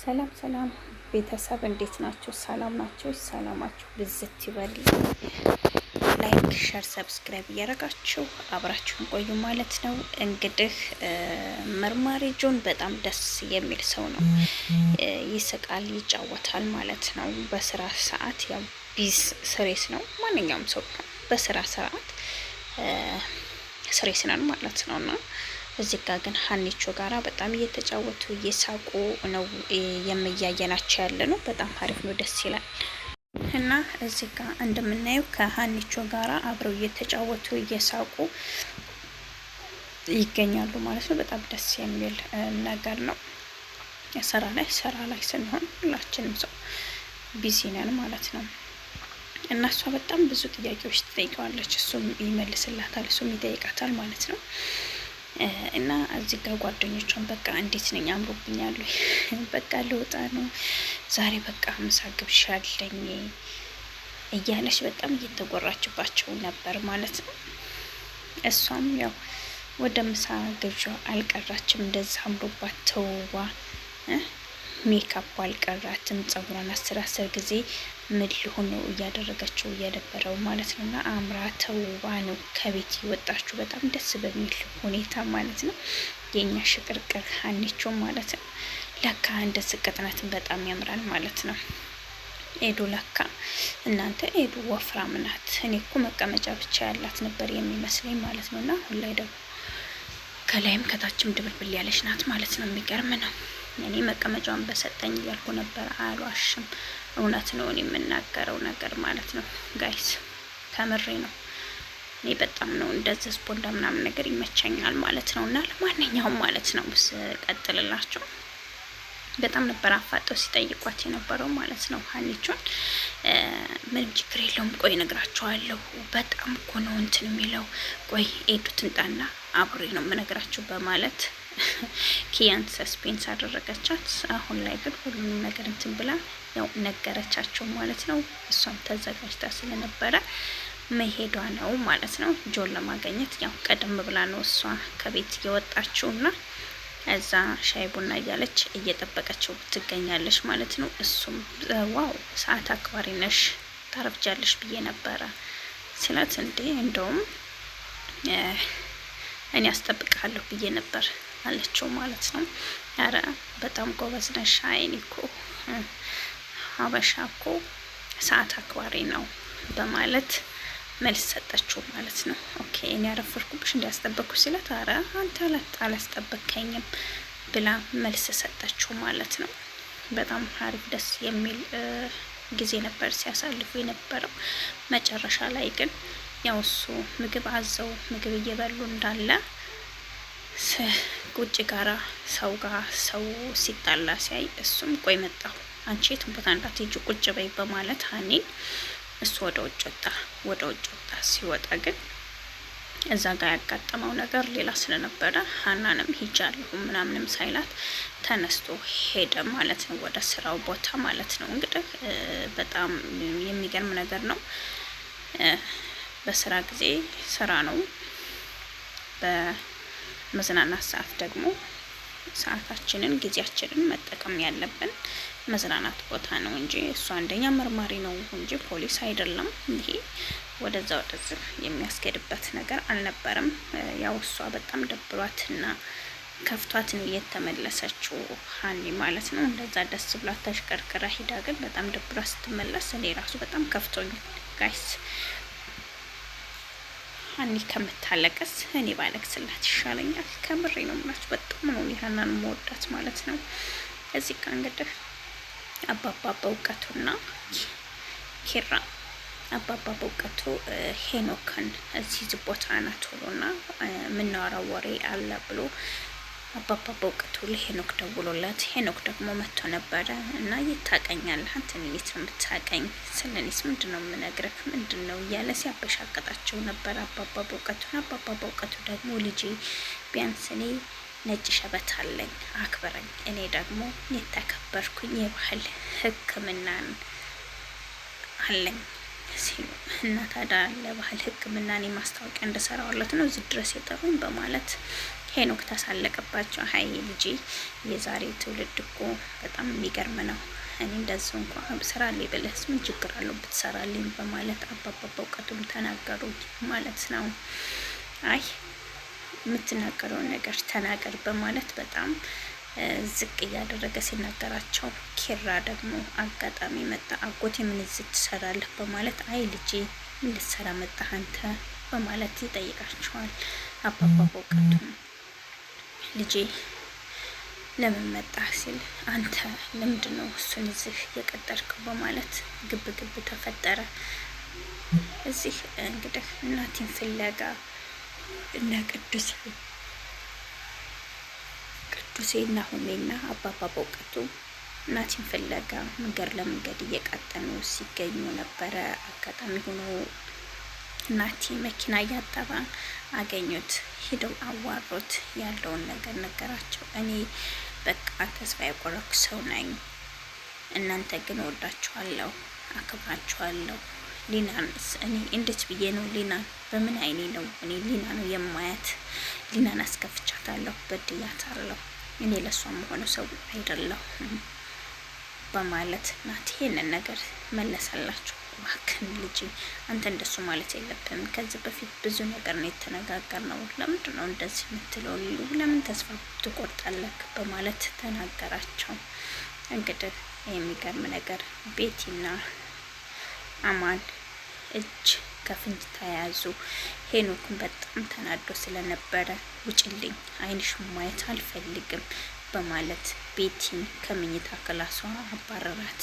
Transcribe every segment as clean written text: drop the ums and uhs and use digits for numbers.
ሰላም ሰላም ቤተሰብ እንዴት ናችሁ? ሰላም ናችሁ? ሰላማችሁ ብዝት ይበል። ላይክ፣ ሸር፣ ሰብስክራይብ እያደረጋችሁ አብራችሁን ቆዩ ማለት ነው። እንግዲህ መርማሪ ጆን በጣም ደስ የሚል ሰው ነው። ይስቃል፣ ይጫወታል ማለት ነው። በስራ ሰዓት ያው ቢዝ ስሬስ ነው። ማንኛውም ሰው በስራ ሰዓት ስሬስ ነን ማለት ነውና እዚህ ጋር ግን ሀኒቾ ጋራ በጣም እየተጫወቱ እየሳቁ ነው የሚያየናቸው ያለ ነው። በጣም አሪፍ ነው፣ ደስ ይላል። እና እዚህ ጋር እንደምናየው ከሀኒቾ ጋራ አብረው እየተጫወቱ እየሳቁ ይገኛሉ ማለት ነው። በጣም ደስ የሚል ነገር ነው። ስራ ላይ ስንሆን ሁላችንም ሰው ቢዚ ነን ማለት ነው። እና እሷ በጣም ብዙ ጥያቄዎች ትጠይቀዋለች፣ እሱም ይመልስላታል፣ እሱም ይጠይቃታል ማለት ነው። እና እዚህ ጋር ጓደኞቿን በቃ እንዴት ነኝ አምሮብኛል፣ በቃ ልወጣ ነው ዛሬ፣ በቃ ምሳ ግብዣ አለኝ እያለች በጣም እየተጎራችባቸው ነበር ማለት ነው። እሷም ያው ወደ ምሳ ግብዣ አልቀራችም፣ እንደዛ አምሮባት ተውባ ሜካፕ አልቀራትም። ጸጉሯን 10 ጊዜ ምን ሊሆን ነው እያደረገችው እየደበረው ማለት ነው። እና አምራ ተውባ ነው ከቤት የወጣችሁ በጣም ደስ በሚል ሁኔታ ማለት ነው። የኛ ሽቅርቅር ሀኒቾ ማለት ነው። ለካ እንደ ስቅጥነትን በጣም ያምራል ማለት ነው። ኤዱ ለካ እናንተ ኤዱ ወፍራም ናት። እኔ እኮ መቀመጫ ብቻ ያላት ነበር የሚመስለኝ ማለት ነው። እና አሁን ላይ ደግሞ ከላይም ከታችም ድብልብል ያለች ናት ማለት ነው። የሚገርም ነው። እኔ መቀመጫውን በሰጠኝ እያልኩ ነበር፣ አልዋሽም። እውነት ነው እኔ የምናገረው ነገር ማለት ነው ጋይስ፣ ከምሬ ነው። እኔ በጣም ነው እንደዚህ ስፖንዳ ምናምን ነገር ይመቸኛል ማለት ነው። እና ለማንኛውም ማለት ነው ቀጥልላችሁ በጣም ነበር አፋጠው ሲጠይቋት የነበረው ማለት ነው። ሀኒቾን ምንም ችግር የለውም፣ ቆይ እነግራቸዋለሁ። በጣም እኮ ነው እንትን የሚለው፣ ቆይ ኤዱ ትንጣና አብሬ ነው የምነግራችሁ በማለት ኪያን ሰስፔንስ አደረገቻት። አሁን ላይ ግን ሁሉንም ነገር እንትን ብላ ያው ነገረቻቸው ማለት ነው። እሷም ተዘጋጅታ ስለነበረ መሄዷ ነው ማለት ነው። ጆን ለማገኘት ያው ቀደም ብላ ነው እሷ ከቤት የወጣችውና እዛ ሻይ ቡና እያለች እየጠበቀችው ትገኛለች ማለት ነው። እሱም ዋው ሰዓት አክባሪ ነሽ ታረፍጃለሽ ብዬ ነበረ ስላት፣ እንዴ እንደውም እኔ አስጠብቃለሁ ብዬ ነበር አለችው ማለት ነው። አረ በጣም ጎበዝ ነሽ፣ አይኔ እኮ ሀበሻ እኮ ሰዓት አክባሪ ነው በማለት መልስ ሰጠችው ማለት ነው። ኦኬ እኔ ያረፈርኩብሽ እንዲያስጠበቅኩ ሲላት፣ አረ አንተ አላስጠበቅከኝም ብላ መልስ ሰጠችው ማለት ነው። በጣም አሪፍ ደስ የሚል ጊዜ ነበር ሲያሳልፉ የነበረው። መጨረሻ ላይ ግን ያው እሱ ምግብ አዘው ምግብ እየበሉ እንዳለ ቁጭ ጋራ ሰው ሲጣላ ሲያይ እሱም ቆይ መጣሁ አንቺ የትም ቦታ እንዳትሄጂ ቁጭ በይ በማለት ሀኒን እሱ ወደ ውጭ ወጣ። ሲወጣ ግን እዛ ጋር ያጋጠመው ነገር ሌላ ስለነበረ ሀናንም ሂጃለሁ ምናምንም ሳይላት ተነስቶ ሄደ ማለት ነው፣ ወደ ስራው ቦታ ማለት ነው። እንግዲህ በጣም የሚገርም ነገር ነው። በስራ ጊዜ ስራ ነው፣ በመዝናናት ሰዓት ደግሞ ሰዓታችንን ጊዜያችንን መጠቀም ያለብን መዝናናት ቦታ ነው እንጂ እሱ አንደኛ መርማሪ ነው እንጂ ፖሊስ አይደለም። ይሄ ወደዛ ወደዚህ የሚያስኬድበት ነገር አልነበረም። ያው እሷ በጣም ደብሯትና ከፍቷት ነው የተመለሰችው ሀኒ ማለት ነው። እንደዛ ደስ ብሏት ተሽከርክራ ሂዳ ግን በጣም ደብሯት ስትመለስ እኔ ራሱ በጣም ከፍቶኛል ጋይስ። ሀኒ ከምታለቀስ እኔ ባለቅስላት ይሻለኛል። ከምሬ ነው የምላችሁ። በጣም ነው ሀናን መወዳት ማለት ነው። እዚህ ጋር እንግዲህ አባባ በእውቀቱና ኪራ አባባ በእውቀቱ ሄኖክን እዚህ ቦታ ናት ቶሎና የምናወራው ወሬ አለ ብሎ አባባ በእውቀቱ ለሄኖክ ደውሎለት፣ ሄኖክ ደግሞ መጥቶ ነበረ እና ይታቀኛለህ አንተ እንዴት ነው የምታቀኝ? ስለኔስ ምንድነው የምነግርህ ምንድነው እያለ ሲያበሻቀጣቸው ነበር አባባ በእውቀቱና አባባ በእውቀቱ ደግሞ ልጄ ቢያንስ እኔ ነጭ ሸበት አለኝ አክብረኝ፣ እኔ ደግሞ የተከበርኩኝ የባህል ሕክምናን አለኝ ሲሉ እና ታዲያ ለባህል ሕክምና እኔ ማስታወቂያ እንደሰራዋለት ነው እዚህ ድረስ የጠሩኝ በማለት ሄኖክ ተሳለቀባቸው። ሀይ ልጄ የዛሬ ትውልድ እኮ በጣም የሚገርም ነው። እኔ እንደዚህ እንኳን ስራልኝ ብለህስ ምን ችግር አለው ብትሰራልኝ በማለት አባባ በእውቀቱም ተናገሩት ማለት ነው። አይ የምትናገረውን ነገር ተናገር በማለት በጣም ዝቅ እያደረገ ሲናገራቸው፣ ኪራ ደግሞ አጋጣሚ መጣ። አጎቴ ምን እዚህ ትሰራለህ በማለት አይ ልጄ ምን ልትሰራ መጣህ አንተ በማለት ይጠይቃቸዋል። አባባ በእውቀቱም ልጄ ለምን መጣህ ሲል አንተ ለምንድን ነው እሱን እዚህ የቀጠርከው በማለት ግብ ግብ ተፈጠረ። እዚህ እንግዲህ እናቴን ፍለጋ እነ ቅዱሴና ሁሜና አባባ በእውቀቱ እናቴን ፍለጋ መንገድ ለመንገድ እየቃጠኑ ሲገኙ ነበረ። አጋጣሚ ሆኖ እናቴ መኪና እያጠባ አገኙት። ሂደው አዋሩት። ያለውን ነገር ነገራቸው። እኔ በቃ ተስፋ የቆረኩ ሰው ነኝ፣ እናንተ ግን ወዳችኋለሁ፣ አክብራችኋለሁ። ሊናንስ እኔ እንዴት ብዬ ነው ሊናን በምን አይኔ ነው እኔ ሊና ነው የማያት? ሊናን አስከፍቻታለሁ፣ በድያታለሁ። እኔ ለሷ መሆኑ ሰው አይደለሁም በማለት ናት ይሄንን ነገር መለሰላችሁ። እባክህን ልጅ አንተ እንደሱ ማለት የለብህም። ከዚህ በፊት ብዙ ነገር ነው የተነጋገርነው። ለምንድን ነው እንደዚህ የምትለው? ለምን ተስፋ ትቆርጣለህ? በማለት ተናገራቸው። እንግዲህ የሚገርም ነገር ቤቲና አማን እጅ ከፍንጅ ተያያዙ። ሄኖክን በጣም ተናዶ ስለነበረ ውጭልኝ፣ አይንሽ ማየት አልፈልግም በማለት ቤቲን ከመኝታ ክላሷ አባረራት።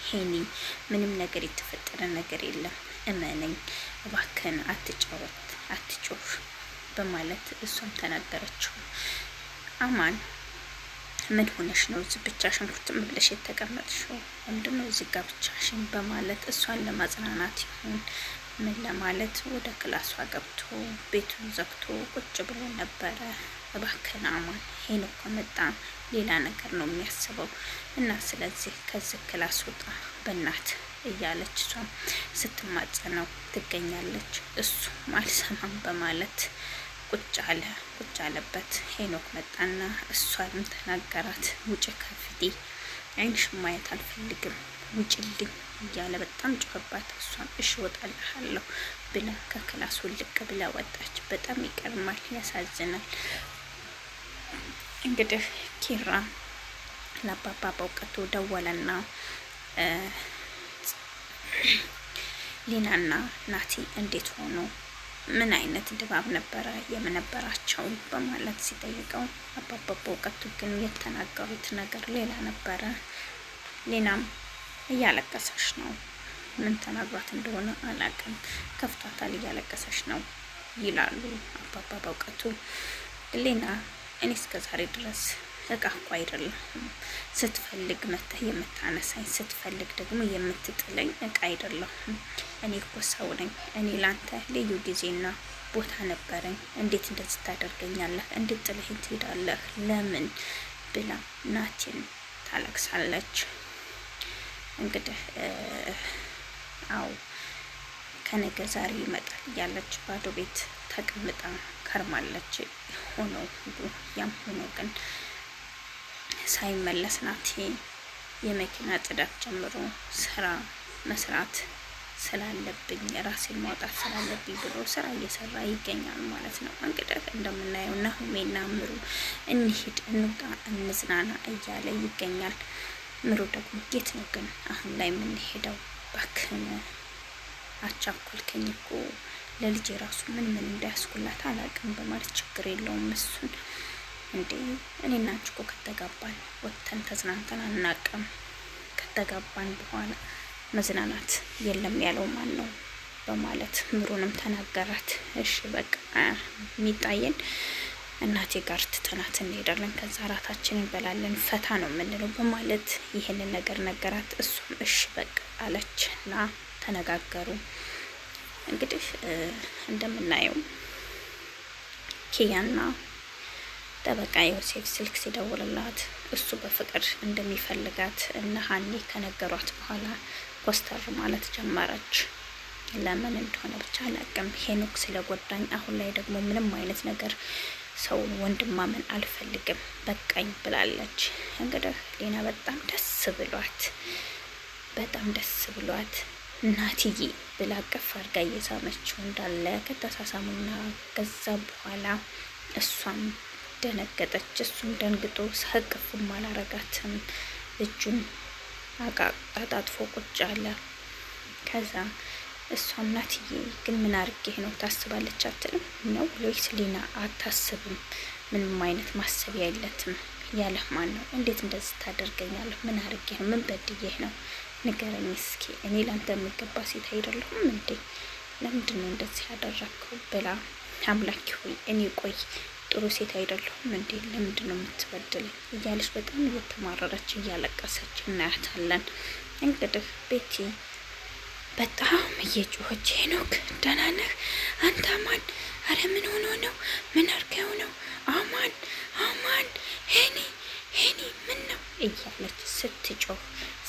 ሄኒ ምንም ነገር የተፈጠረ ነገር የለም፣ እመነኝ እባክህን፣ አትጫወት፣ አትጮፍ በማለት እሷም ተናገረችው። አማን ምን ሆነሽ ነው እዚህ ብቻሽን ኩርትም ብለሽ የተቀመጥሽው? ምንድነው እዚህ ጋር ብቻሽን? በማለት እሷን ለማጽናናት ይሁን ምን ለማለት ወደ ክላሷ ገብቶ ቤቱን ዘግቶ ቁጭ ብሎ ነበረ። እባክህን አማን ሄኖክ ከመጣ ሌላ ነገር ነው የሚያስበው እና ስለዚህ ከዚህ ክላስ ወጣ በእናት እያለች እሷም ስትማጸነው ትገኛለች። እሱም አልሰማም በማለት ቁጭ አለበት። ሄኖክ መጣና እሷንም ተናገራት። ውጭ ከፊቴ፣ አይንሽ ማየት አልፈልግም፣ ውጭልኝ እያለ በጣም ጮኸባት። እሷም እሺ እወጣልሃለሁ ብላ ከክላስ ውልቅ ብላ ወጣች። በጣም ይቀርማል፣ ያሳዝናል። እንግዲህ ኪራ ለአባባ በእውቀቱ ደወለና ሊናና ናቲ እንዴት ሆኖ ምን አይነት ድባብ ነበረ የምነበራቸው በማለት ሲጠይቀው አባባ በእውቀቱ ግን የተናገሩት ነገር ሌላ ነበረ። ሊናም እያለቀሰች ነው። ምን ተናግሯት እንደሆነ አላቅም፣ ከፍቷታል፣ እያለቀሰች ነው ይላሉ አባባ በእውቀቱ። ሊና እኔ እስከ ዛሬ ድረስ እቃ እኮ አይደለሁም፣ ስትፈልግ መተህ የምታነሳኝ፣ ስትፈልግ ደግሞ የምትጥለኝ እቃ አይደለሁም። እኔ እኮ ሰው ነኝ። እኔ ላንተ ልዩ ጊዜና ቦታ ነበረኝ። እንዴት እንደዚህ ታደርገኛለህ? እንዴት ጥለኸኝ ትሄዳለህ? ለምን ብላ ናቲን ታለቅሳለች። እንግዲህ አው ከነገ ዛሬ ይመጣል እያለች ባዶ ቤት ተቀምጣ ከርማለች። ያም ሆኖ ግን ሳይመለስ ናቲ የመኪና ጽዳት ጀምሮ ስራ መስራት ስላለብኝ ራሴን ማውጣት ስላለብኝ ብሎ ስራ እየሰራ ይገኛል ማለት ነው። እንግዲህ እንደምናየው ናሁሜና ምሩ እንሂድ፣ እንውጣ፣ እንዝናና እያለ ይገኛል። ምሩ ደግሞ የት ነው ግን አሁን ላይ የምንሄደው? ባክህን አቻኩልከኝ እኮ ለልጅ ራሱ ምን እንዳያስኩላት አላውቅም በማለት ችግር የለውም እሱን እንዴ እኔና አንቺ እኮ ከተጋባን ወጥተን ተዝናንተን አናውቅም። ከተጋባን በኋላ መዝናናት የለም ያለው ማን ነው በማለት ምሩንም ተናገራት። እሺ በቃ የሚጣየን እናቴ ጋር ትተናት እንሄዳለን፣ ከዛ ራታችንን እንበላለን፣ ፈታ ነው የምንለው በማለት ይህንን ነገር ነገራት። እሱም እሺ በቃ አለች እና ተነጋገሩ። እንግዲህ እንደምናየው ኪያና ጠበቃ ዮሴፍ ስልክ ሲደውልላት እሱ በፍቅር እንደሚፈልጋት እነ ሀኒ ከነገሯት በኋላ ኮስተር ማለት ጀመረች። ለምን እንደሆነ ብቻ አላውቅም። ሄኖክ ስለጎዳኝ አሁን ላይ ደግሞ ምንም አይነት ነገር ሰውን ወንድም ማመን አልፈልግም በቃኝ ብላለች። እንግዲህ ሊና በጣም ደስ ብሏት እናትዬ ብላ አቀፍ አድርጋ እየሳመችው እንዳለ ከተሳሳሙና ከዛ በኋላ እሷም ደነገጠች። እሱም ደንግጦ ሳቅፍም አላረጋትም። እጁን አጣጥፎ ቁጭ አለ። ከዛ እሷ እናትዬ ግን ምን አርጌህ ነው ታስባለች አትልም ነው ወይስ ሊና አታስብም? ምንም አይነት ማሰቢያ የለትም ያለህ ማን ነው? እንዴት እንደዚህ ታደርገኛለህ? ምን አርጌህ ነው? ምን በድዬህ ነው? ንገረኝ እስኪ። እኔ ላንተ የሚገባ ሴት አይደለሁም እንዴ? ለምንድን ነው እንደዚህ ያደረግከው? ብላ አምላኪ ሆይ እኔ ቆይ ጥሩ ሴት አይደለሁም እንዴ? ለምንድን ነው የምትበድለኝ? እያለች በጣም እየተማረረች እያለቀሰች እናያታለን። እንግዲህ ቤቲ በጣም እየጮኸች ሄኖክ ደህና ነህ አንተ? አማን? አረ ምን ሆኖ ነው? ምን አርገው ነው? አማን ሄኒ ምን ነው እያለች ስትጮህ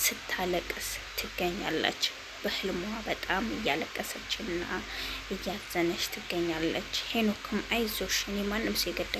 ስታለቅስ ትገኛለች። በህልሟ በጣም እያለቀሰችና እያዘነች ትገኛለች። ሄኖክም አይዞሽ እኔ ማንም ሲገደ